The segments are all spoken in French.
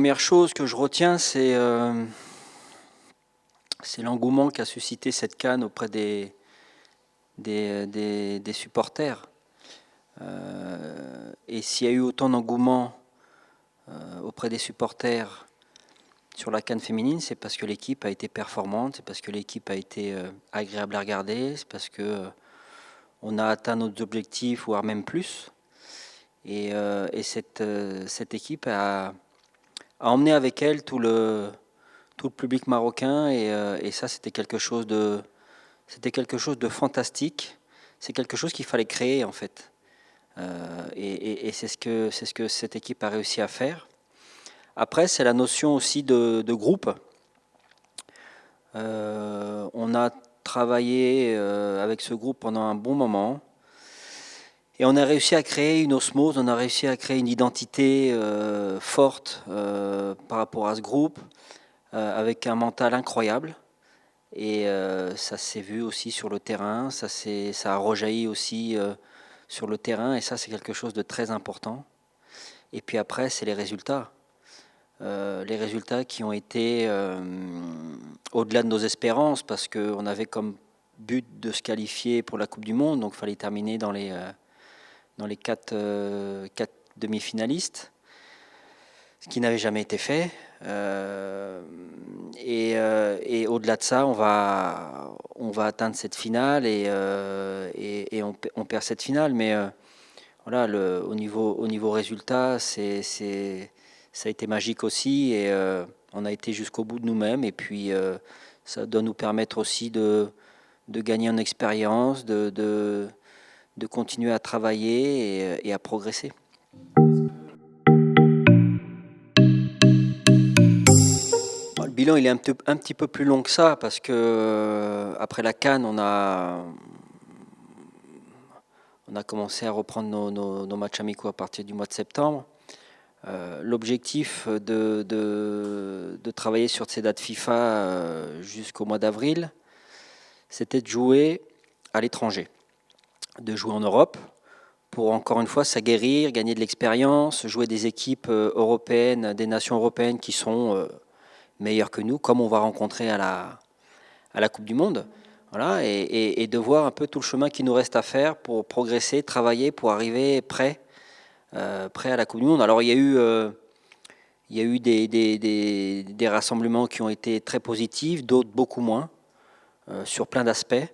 première chose que je retiens, c'est l'engouement qu'a suscité cette CAN auprès des supporters. Et s'il y a eu autant d'engouement auprès des supporters sur la CAN féminine, c'est parce que l'équipe a été performante, c'est parce que l'équipe a été agréable à regarder, c'est parce que on a atteint nos objectifs, voire même plus. Et cette équipe a emmené avec elle tout le public marocain et ça c'était quelque chose de fantastique. C'est quelque chose qu'il fallait créer en fait. Et c'est ce que cette équipe a réussi à faire. Après, c'est la notion aussi de groupe. On a travaillé avec ce groupe pendant un bon moment. Et on a réussi à créer une osmose, on a réussi à créer une identité forte par rapport à ce groupe, avec un mental incroyable. Et ça s'est vu aussi sur le terrain, ça a rejailli aussi sur le terrain, et ça c'est quelque chose de très important. Et puis après, c'est les résultats. Les résultats qui ont été au-delà de nos espérances, parce qu'on avait comme but de se qualifier pour la Coupe du Monde, donc il fallait terminer dans les quatre demi-finalistes, ce qui n'avait jamais été fait. Et au-delà de ça, on va atteindre cette finale et on perd cette finale. Mais voilà, au niveau résultat, ça a été magique aussi et on a été jusqu'au bout de nous-mêmes. Et puis ça doit nous permettre aussi de gagner en expérience, de continuer à travailler et à progresser. Le bilan il est un petit peu plus long que ça parce que après la CAN on a commencé à reprendre nos matchs amicaux à partir du mois de septembre. L'objectif de travailler sur ces dates FIFA jusqu'au mois d'avril, c'était de jouer à l'étranger, de jouer en Europe pour encore une fois s'aguerrir, gagner de l'expérience, jouer des équipes européennes, des nations européennes qui sont meilleures que nous, comme on va rencontrer à la Coupe du Monde. Voilà, et de voir un peu tout le chemin qui nous reste à faire pour progresser, travailler, pour arriver prêt à la Coupe du Monde. Alors il y a eu des rassemblements qui ont été très positifs, d'autres beaucoup moins, sur plein d'aspects.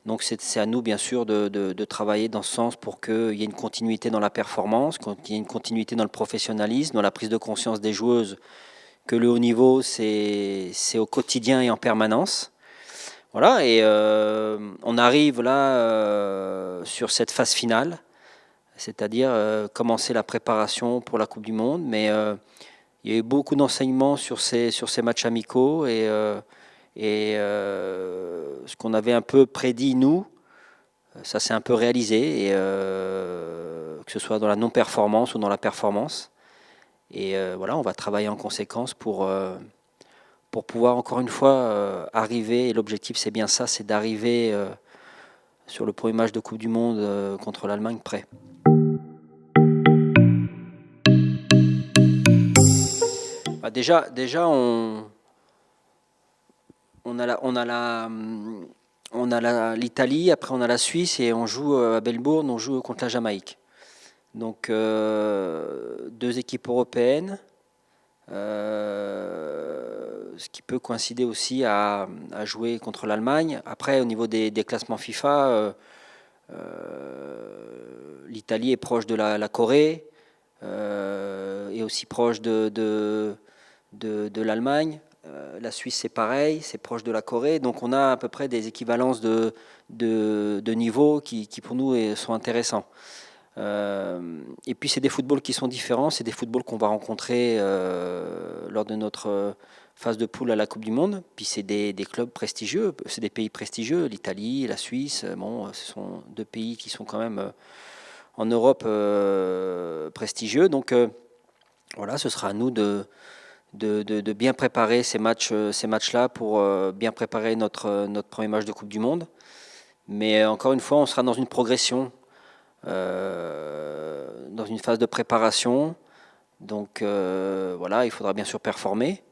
Donc c'est à nous bien sûr de travailler dans ce sens pour qu'il y ait une continuité dans la performance, qu'il y ait une continuité dans le professionnalisme, dans la prise de conscience des joueuses que le haut niveau c'est au quotidien et en permanence. Voilà, et on arrive là sur cette phase finale, c'est-à-dire commencer la préparation pour la Coupe du Monde, mais il y a eu beaucoup d'enseignements sur ces matchs amicaux et ce qu'on avait un peu prédit nous, ça s'est un peu réalisé, et que ce soit dans la non-performance ou dans la performance. Et voilà, on va travailler en conséquence pour pouvoir encore une fois arriver, et l'objectif c'est bien ça, c'est d'arriver sur le premier match de Coupe du Monde contre l'Allemagne prêt. Bah déjà on a l'Italie, après on a la Suisse et on joue à Melbourne, on joue contre la Jamaïque. Donc deux équipes européennes, ce qui peut coïncider aussi à jouer contre l'Allemagne. Après au niveau des classements FIFA, l'Italie est proche de la Corée, est aussi proche de l'Allemagne. La Suisse c'est pareil, c'est proche de la Corée, donc on a à peu près des équivalences de niveau qui pour nous sont intéressants. Et puis c'est des footballs qui sont différents, c'est des footballs qu'on va rencontrer lors de notre phase de poule à la Coupe du Monde. Puis c'est des clubs prestigieux, c'est des pays prestigieux, l'Italie, la Suisse, bon, ce sont deux pays qui sont quand même en Europe prestigieux. Donc voilà, ce sera à nous de bien préparer ces matchs-là pour bien préparer notre premier match de Coupe du Monde. Mais encore une fois, on sera dans une progression, dans une phase de préparation. Donc voilà, il faudra bien sûr performer,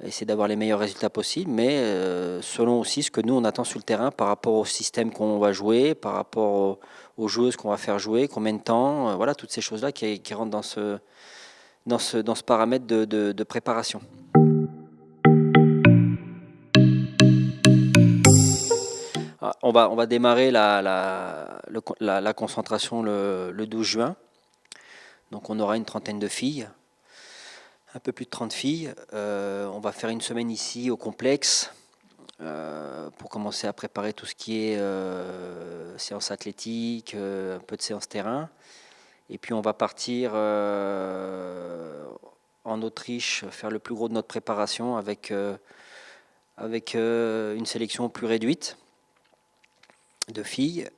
essayer d'avoir les meilleurs résultats possibles, mais selon aussi ce que nous on attend sur le terrain par rapport au système qu'on va jouer, par rapport aux joueuses qu'on va faire jouer, combien de temps, voilà, toutes ces choses-là qui rentrent dans ce paramètre de préparation. On va démarrer la concentration le 12 juin. Donc on aura une trentaine de filles, un peu plus de 30 filles. On va faire une semaine ici au complexe pour commencer à préparer tout ce qui est séance athlétique, un peu de séance terrain. Et puis on va partir en Autriche faire le plus gros de notre préparation avec une sélection plus réduite de filles.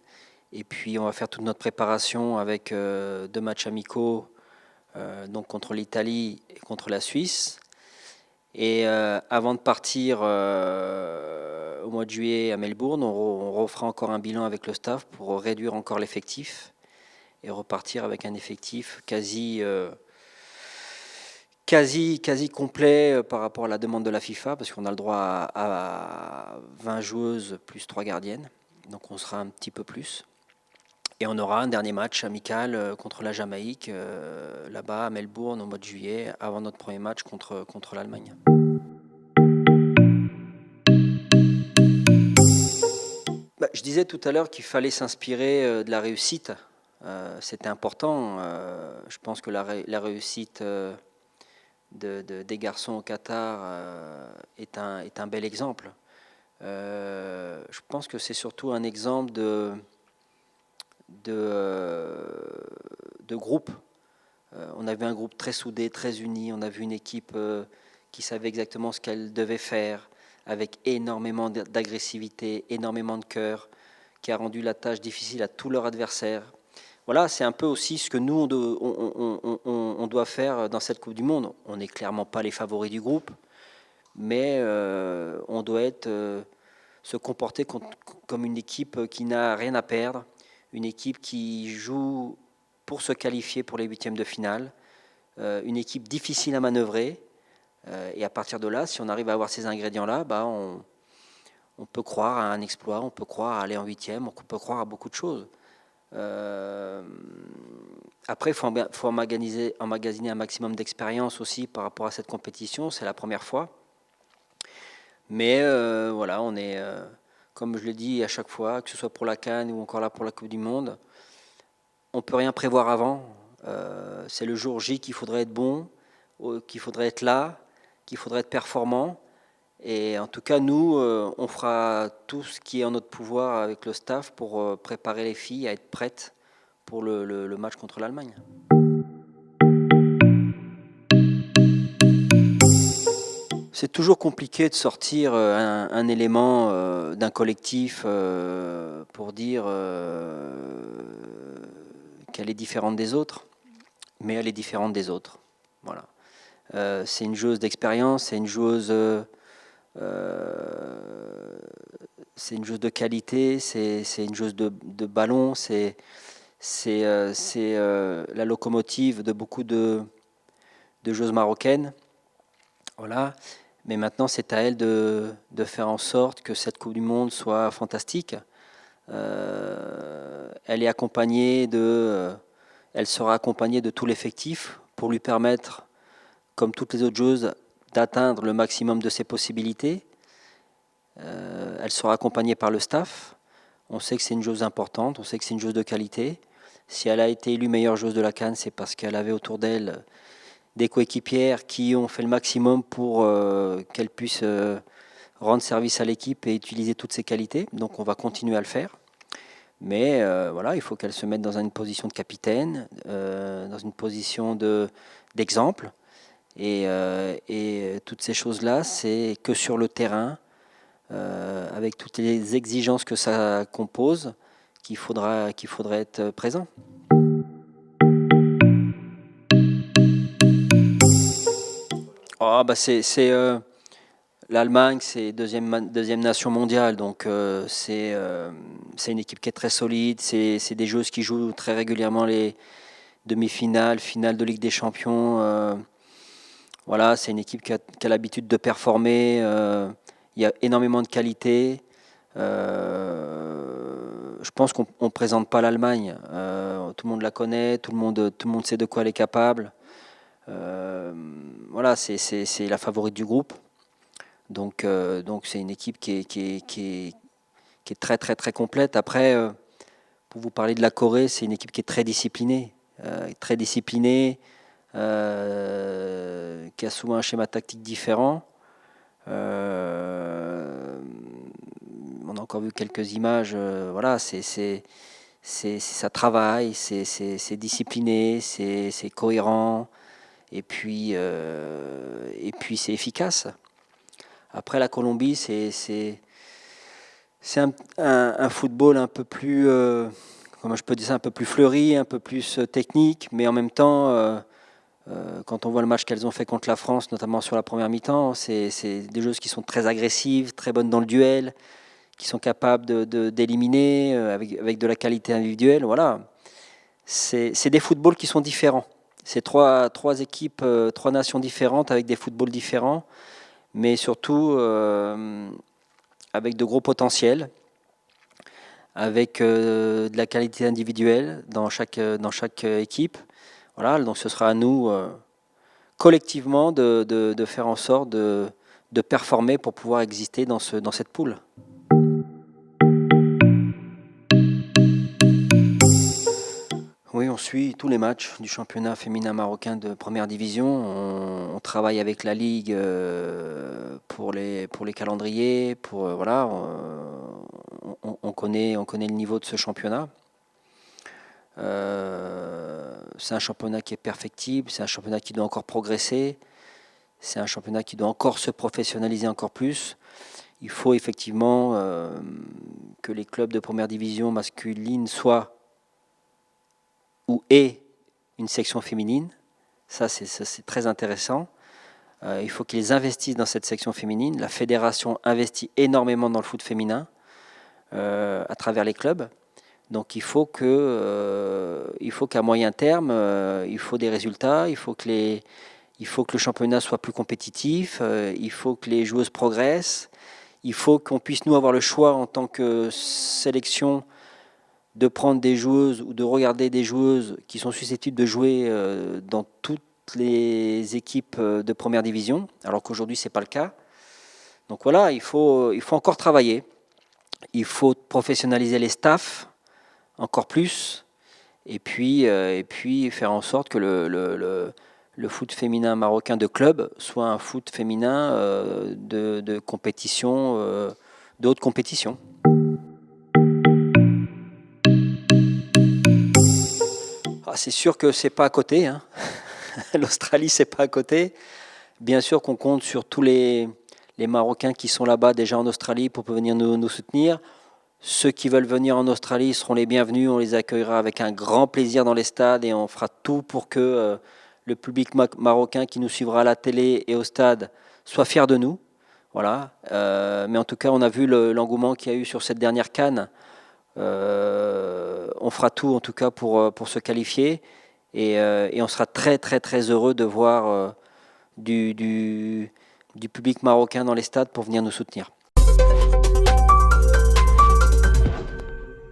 Et puis on va faire toute notre préparation avec 2 matchs amicaux, donc contre l'Italie et contre la Suisse. Et avant de partir au mois de juillet à Melbourne, on refera encore un bilan avec le staff pour réduire encore l'effectif et repartir avec un effectif quasi complet par rapport à la demande de la FIFA, parce qu'on a le droit à 20 joueuses plus 3 gardiennes, donc on sera un petit peu plus. Et on aura un dernier match amical contre la Jamaïque, là-bas à Melbourne au mois de juillet, avant notre premier match contre l'Allemagne. Je disais tout à l'heure qu'il fallait s'inspirer de la réussite. C'était important. Je pense que la réussite des garçons au Qatar est un bel exemple. Je pense que c'est surtout un exemple de groupe. On a vu un groupe très soudé, très uni. On a vu une équipe qui savait exactement ce qu'elle devait faire, avec énormément d'agressivité, énormément de cœur, qui a rendu la tâche difficile à tous leurs adversaires. Voilà, c'est un peu aussi ce que nous, on doit faire dans cette Coupe du Monde. On n'est clairement pas les favoris du groupe, mais on doit se comporter comme une équipe qui n'a rien à perdre, une équipe qui joue pour se qualifier pour les huitièmes de finale, une équipe difficile à manœuvrer. Et à partir de là, si on arrive à avoir ces ingrédients-là, on peut croire à un exploit, on peut croire à aller en huitième, on peut croire à beaucoup de choses. Après, il faut emmagasiner un maximum d'expérience aussi par rapport à cette compétition. C'est la première fois. Mais voilà, on est, comme je le dis à chaque fois, que ce soit pour la CAN ou encore là pour la Coupe du Monde, on ne peut rien prévoir avant. C'est le jour J qu'il faudrait être bon, qu'il faudrait être là, qu'il faudrait être performant. Et en tout cas, nous, on fera tout ce qui est en notre pouvoir avec le staff pour préparer les filles à être prêtes pour le match contre l'Allemagne. C'est toujours compliqué de sortir un élément d'un collectif pour dire qu'elle est différente des autres, mais elle est différente des autres. Voilà. C'est une joueuse d'expérience, c'est une joueuse de qualité, c'est une joueuse de ballon, c'est la locomotive de beaucoup de joueuses marocaines. Voilà. Mais maintenant, c'est à elle de faire en sorte que cette Coupe du Monde soit fantastique. Elle sera accompagnée de tout l'effectif pour lui permettre, comme toutes les autres joueuses, d'atteindre le maximum de ses possibilités. Elle sera accompagnée par le staff. On sait que c'est une joueuse importante, on sait que c'est une joueuse de qualité. Si elle a été élue meilleure joueuse de la CAN, c'est parce qu'elle avait autour d'elle des coéquipières qui ont fait le maximum pour qu'elle puisse rendre service à l'équipe et utiliser toutes ses qualités. Donc on va continuer à le faire. Mais voilà, il faut qu'elle se mette dans une position de capitaine, dans une position d'exemple. Et toutes ces choses-là, c'est que sur le terrain, avec toutes les exigences que ça compose, qu'il faudrait être présent. L'Allemagne, c'est deuxième nation mondiale, donc c'est une équipe qui est très solide. C'est des joueuses qui jouent très régulièrement les demi-finale, finale de Ligue des Champions. Voilà, c'est une équipe qui a l'habitude de performer. Il y a énormément de qualité. Je pense qu'on ne présente pas l'Allemagne. Tout le monde la connaît, tout le monde sait de quoi elle est capable. Voilà, c'est la favorite du groupe. Donc c'est une équipe qui est très très très complète. Après, pour vous parler de la Corée, c'est une équipe qui est très disciplinée. Qui a souvent un schéma tactique différent. On a encore vu quelques images. Voilà, ça travaille, c'est discipliné, c'est cohérent, et puis c'est efficace. Après, la Colombie, c'est un football un peu plus, comment je peux dire ça, un peu plus fleuri, un peu plus technique, mais en même temps, quand on voit le match qu'elles ont fait contre la France, notamment sur la première mi-temps, c'est des joueuses qui sont très agressives, très bonnes dans le duel, qui sont capables d'éliminer avec de la qualité individuelle. Voilà. C'est des footballs qui sont différents. C'est trois équipes, trois nations différentes avec des footballs différents, mais surtout avec de gros potentiels, avec de la qualité individuelle dans chaque équipe. Voilà, donc ce sera à nous collectivement de faire en sorte de performer pour pouvoir exister dans cette poule. Oui, on suit tous les matchs du championnat féminin marocain de première division. On travaille avec la Ligue pour les calendriers. Voilà, on connaît le niveau de ce championnat. C'est un championnat qui est perfectible, c'est un championnat qui doit encore progresser, c'est un championnat qui doit encore se professionnaliser encore plus. Il faut effectivement que les clubs de première division masculine soient ou aient une section féminine. Ça, c'est très intéressant. Il faut qu'ils investissent dans cette section féminine. La fédération investit énormément dans le foot féminin à travers les clubs. Donc il faut qu'à moyen terme, il faut des résultats, il faut que le championnat soit plus compétitif, il faut que les joueuses progressent, il faut qu'on puisse nous avoir le choix en tant que sélection de prendre des joueuses ou de regarder des joueuses qui sont susceptibles de jouer dans toutes les équipes de première division, alors qu'aujourd'hui c'est pas le cas. Donc voilà, il faut encore travailler, il faut professionnaliser les staffs encore plus, et puis faire en sorte que le foot féminin marocain de club soit un foot féminin de compétition, de haute compétition. C'est sûr que c'est pas à côté, hein. L'Australie, c'est pas à côté. Bien sûr qu'on compte sur tous les Marocains qui sont là-bas déjà en Australie pour venir nous soutenir. Ceux qui veulent venir en Australie seront les bienvenus, on les accueillera avec un grand plaisir dans les stades et on fera tout pour que le public marocain qui nous suivra à la télé et au stade soit fier de nous. Voilà. Mais en tout cas, on a vu l'engouement qu'il y a eu sur cette dernière CAN. On fera tout en tout cas pour se qualifier et on sera très très très heureux de voir du public marocain dans les stades pour venir nous soutenir.